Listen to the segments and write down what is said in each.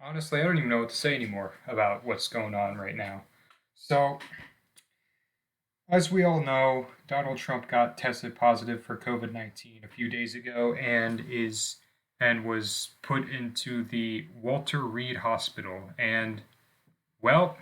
Honestly, I don't even know what to say anymore about what's going on right now. So, as we all know, Donald Trump got tested positive for COVID-19 a few days ago and was put into the Walter Reed Hospital. And well,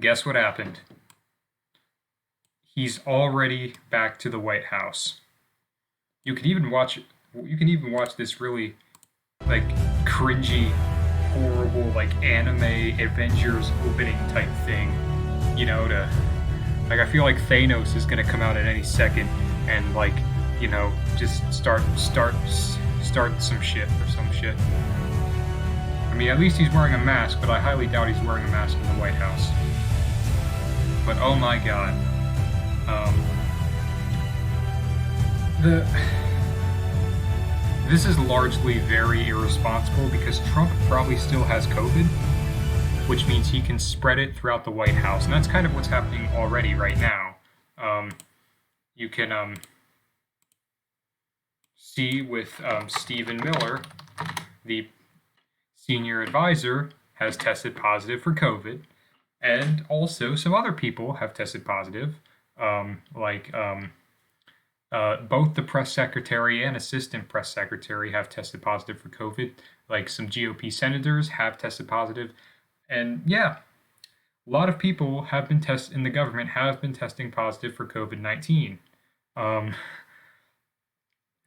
guess what happened? He's already back to the White House. You can even watch this really like cringy, horrible like anime Avengers opening type thing, to like I feel like Thanos is gonna come out at any second and just start some shit or some shit. I mean, at least he's wearing a mask, but I highly doubt he's wearing a mask in the White House. But oh my god, um, the this is largely very irresponsible because Trump probably still has COVID, which means he can spread it throughout the White House, and that's kind of what's happening already right now. You can see with Stephen Miller, the senior advisor, has tested positive for COVID, and also some other people have tested positive, both the press secretary and assistant press secretary have tested positive for COVID. Like some GOP senators have tested positive, and yeah, a lot of people have been in the government have been testing positive for COVID-19. Um,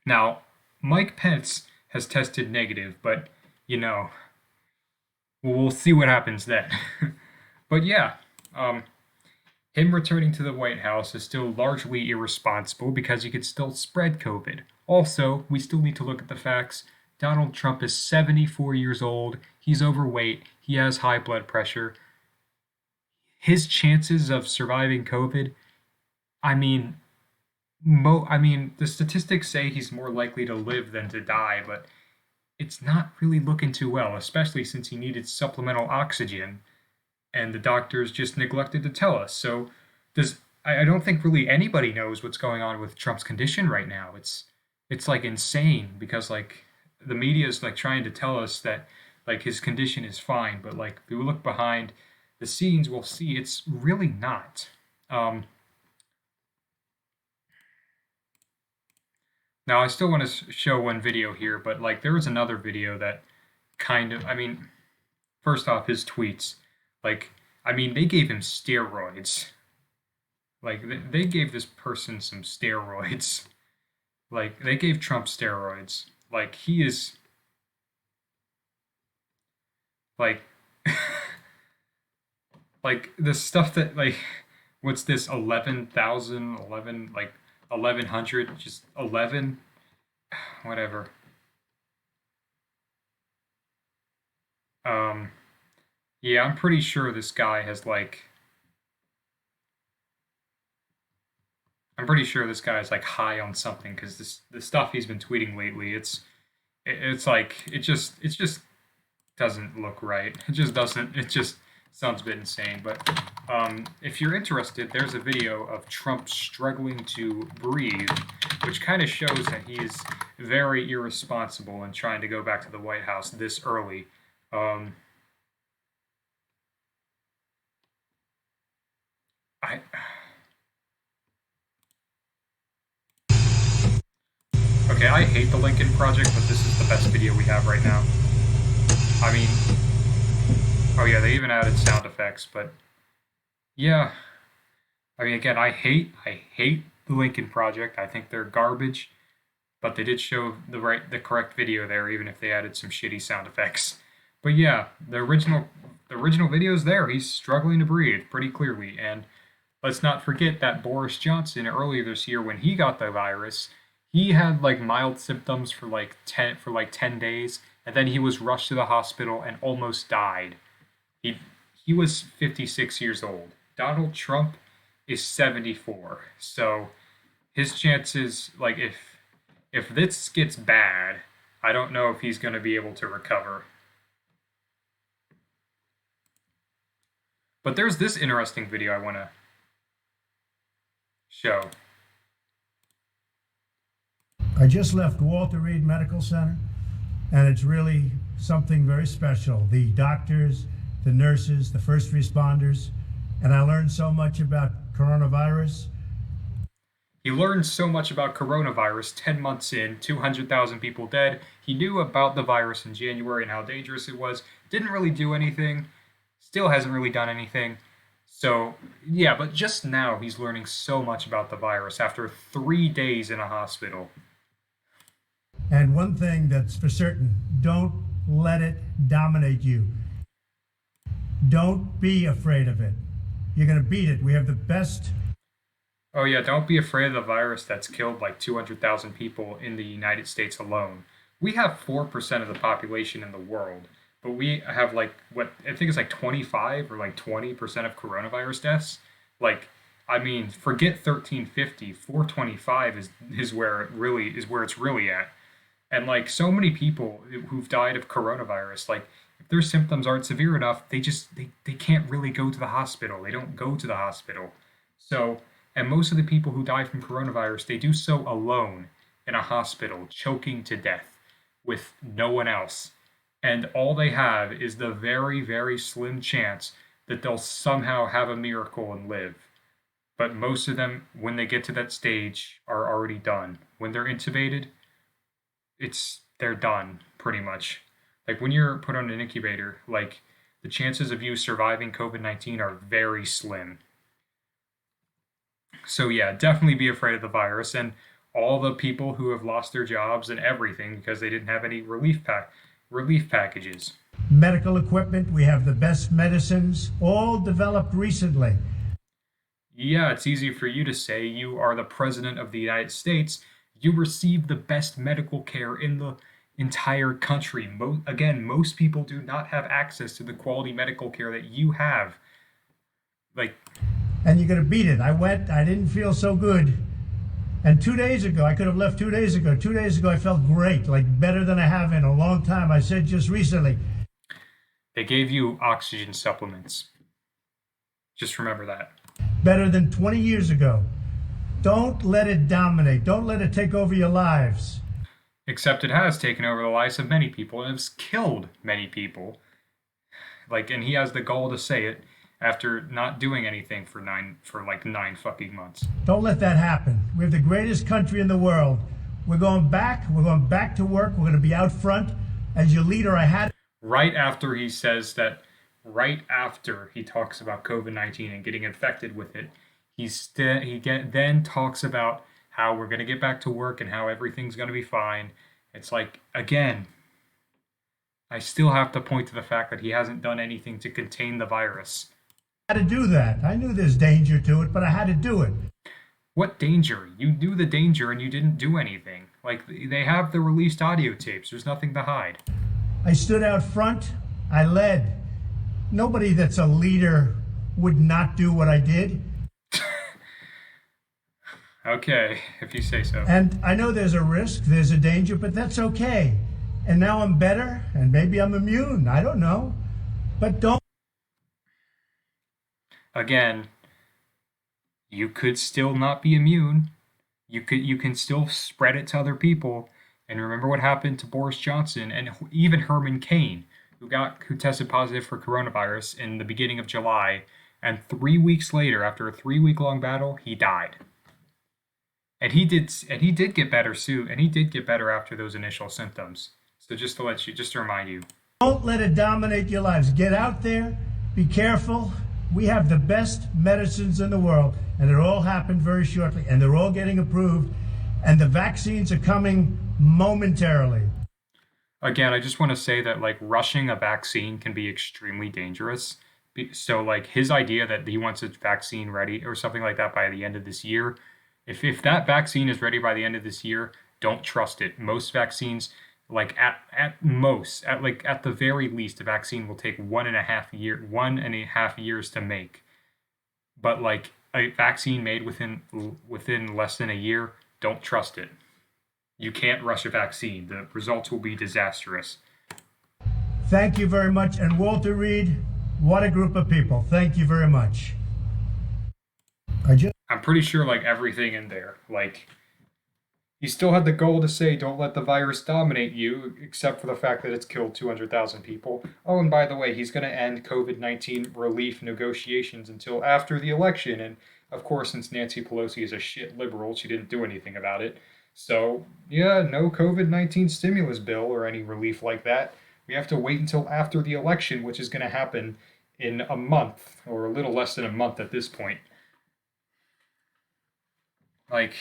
Now, Mike Pence has tested negative, but you know, we'll see what happens then. But yeah, um, him returning to the White House is still largely irresponsible because he could still spread COVID. Also, we still need to look at the facts. Donald Trump is 74 years old. He's overweight. He has high blood pressure. His chances of surviving COVID, I mean, the statistics say he's more likely to live than to die, but it's not really looking too well, especially since he needed supplemental oxygen and the doctors just neglected to tell us. So does I don't think really anybody knows what's going on with Trump's condition right now. It's like insane because like the media is like trying to tell us that like his condition is fine, but like if we look behind the scenes, we'll see it's really not. Um, Now I still want to show one video here, but like there was another video that kind of, I mean, first off, his tweets, like, I mean, they gave him steroids. Like they gave this person some steroids. Like they gave Trump steroids. Like he is like like the stuff that like what's this 11,000 11 like 1100 just 11 whatever. Um yeah, I'm pretty sure this guy has like I'm pretty sure this guy is like high on something because this the stuff he's been tweeting lately it's like it just doesn't look right. It just doesn't. It just sounds a bit insane. But if you're interested, there's a video of Trump struggling to breathe, which kind of shows that he's very irresponsible in trying to go back to the White House this early. Um, I okay. I hate the Lincoln Project, but this is the best video we have right now. I mean, oh yeah, they even added sound effects, but yeah. I mean, again, I hate the Lincoln Project. I think they're garbage. But they did show the correct video there, even if they added some shitty sound effects. But yeah, the original video is there. He's struggling to breathe pretty clearly, and let's not forget that Boris Johnson earlier this year when he got the virus, he had like mild symptoms for like 10 days, and then he was rushed to the hospital and almost died. He he was 56 years old. Donald Trump is 74. So his chances, like if this gets bad, I don't know if he's going to be able to recover. But there's this interesting video I want to show. I just left Walter Reed Medical Center, and it's really something very special. The doctors, the nurses, the first responders, and I learned so much about coronavirus. He learned so much about coronavirus 10 months in, 200,000 people dead. He knew about the virus in January and how dangerous it was. Didn't really do anything. Still hasn't really done anything. So, yeah, but just now he's learning so much about the virus after 3 days in a hospital. And one thing that's for certain, don't let it dominate you. Don't be afraid of it. You're going to beat it. We have the best. Oh, yeah, don't be afraid of the virus that's killed like 200,000 people in the United States alone. We have 4% of the population in the world, but we have like, what, I think it's like 25 or like 20% of coronavirus deaths. Like, I mean, forget 1350, 425 is where it really is where it's really at. And like so many people who've died of coronavirus, like if their symptoms aren't severe enough, they can't really go to the hospital. They don't go to the hospital. So, and most of the people who die from coronavirus, they do so alone in a hospital, choking to death with no one else. And all they have is the very, very slim chance that they'll somehow have a miracle and live. But most of them, when they get to that stage, are already done. When they're intubated, they're done pretty much. Like when you're put on an incubator, like the chances of you surviving COVID-19 are very slim. So yeah, definitely be afraid of the virus and all the people who have lost their jobs and everything because they didn't have any relief packages. Medical equipment, we have the best medicines, all developed recently. Yeah, it's easy for you to say you are the president of the United States. You receive the best medical care in the entire country. Again, most people do not have access to the quality medical care that you have. Like, and you're going to beat it. I didn't feel so good. And 2 days ago, I could have left 2 days ago. 2 days ago, I felt great, like better than I have in a long time. I said just recently. They gave you oxygen supplements. Just remember that. Better than 20 years ago. Don't let it dominate. Don't let it take over your lives. Except it has taken over the lives of many people and has killed many people. Like, and he has the gall to say it after not doing anything for like 9 fucking months. Don't let that happen. We have the greatest country in the world. We're going back to work. We're going to be out front. As your leader, I had. Right after he says that, right after he talks about COVID-19 and getting infected with it, then talks about how we're going to get back to work and how everything's going to be fine. It's like, again, I still have to point to the fact that he hasn't done anything to contain the virus. I had to do that. I knew there's danger to it, but I had to do it. What danger? You knew the danger and you didn't do anything. Like, they have the released audio tapes. There's nothing to hide. I stood out front. I led. Nobody that's a leader would not do what I did. Okay, if you say so. And I know there's a risk, there's a danger, but that's okay. And now I'm better, and maybe I'm immune. I don't know. But don't. Again, you could still not be immune. You can still spread it to other people. And remember what happened to Boris Johnson and even Herman Cain, who tested positive for coronavirus in the beginning of July, and 3 weeks later, after a 3-week-long battle, he died. And he did get better soon, and he did get better after those initial symptoms. So just to remind you. Don't let it dominate your lives. Get out there, be careful. We have the best medicines in the world, and it all happened very shortly, and they're all getting approved, and the vaccines are coming momentarily. Again, I just want to say that like rushing a vaccine can be extremely dangerous. So like his idea that he wants a vaccine ready or something like that by the end of this year, if that vaccine is ready by the end of this year, don't trust it. Most vaccines, like at the very least, a vaccine will take 1.5 years to make. But like a vaccine made within less than a year, don't trust it. You can't rush a vaccine. The results will be disastrous. Thank you very much. And Walter Reed, what a group of people. Thank you very much. I'm pretty sure like everything in there, like He still had the goal to say, don't let the virus dominate you, except for the fact that it's killed 200,000 people. Oh, and by the way, he's going to end COVID 19 relief negotiations until after the election. And of course, since Nancy Pelosi is a shit liberal, she didn't do anything about it. So, yeah, no COVID 19 stimulus bill or any relief like that. We have to wait until after the election, which is going to happen in a month, or a little less than a month at this point. Like,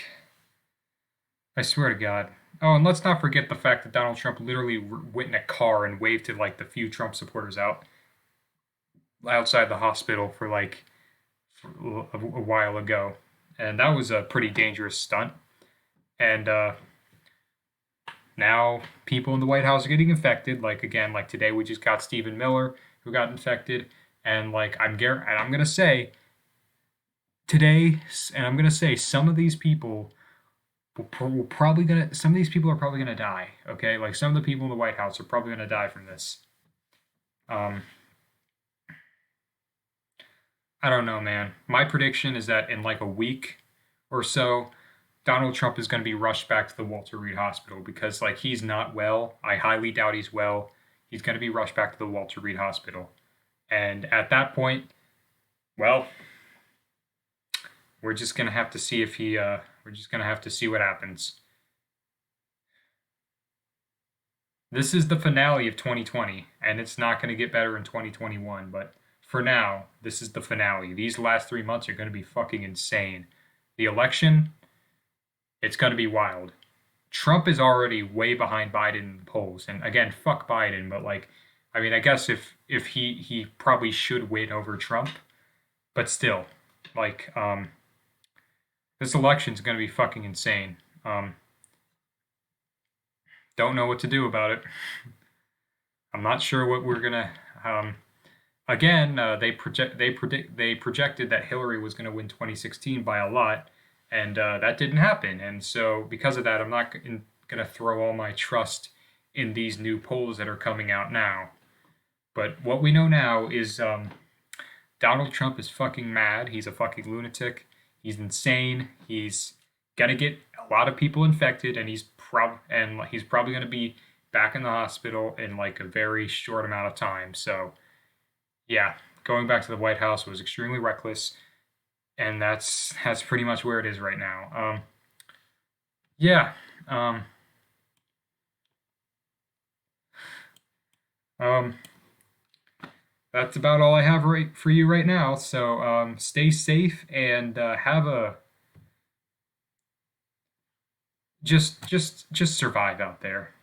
I swear to God. Oh, and let's not forget the fact that Donald Trump literally went in a car and waved to like the few Trump supporters outside the hospital for a while ago, and that was a pretty dangerous stunt. And now people in the White House are getting infected. Like again, like today we just got Stephen Miller who got infected, and I'm gonna say today, and I'm gonna say some of these people will probably gonna some of these people are probably gonna die. Okay, like some of the people in the White House are probably gonna die from this. Um, I don't know, man. My prediction is that in like a week or so, Donald Trump is going to be rushed back to the Walter Reed Hospital because like he's not well. I highly doubt he's well. He's going to be rushed back to the Walter Reed Hospital. And at that point, well, we're just going to have to see if he we're just going to have to see what happens. This is the finale of 2020 and it's not going to get better in 2021, but for now, this is the finale. These last 3 months are going to be fucking insane. The election, it's going to be wild. Trump is already way behind Biden in the polls, and again, fuck Biden. But like, I mean, I guess if he probably should win over Trump, but still, like, this election's going to be fucking insane. Don't know what to do about it. I'm not sure what we're gonna. Again, they projected that Hillary was going to win 2016 by a lot, and that didn't happen. And so, because of that, I'm not going to throw all my trust in these new polls that are coming out now. But what we know now is Donald Trump is fucking mad. He's a fucking lunatic. He's insane. He's gonna get a lot of people infected, and he's probably gonna be back in the hospital in like a very short amount of time. So yeah, going back to the White House was extremely reckless, and that's pretty much where it is right now. Yeah, um, um, that's about all I have right for you right now. So stay safe and have a just survive out there.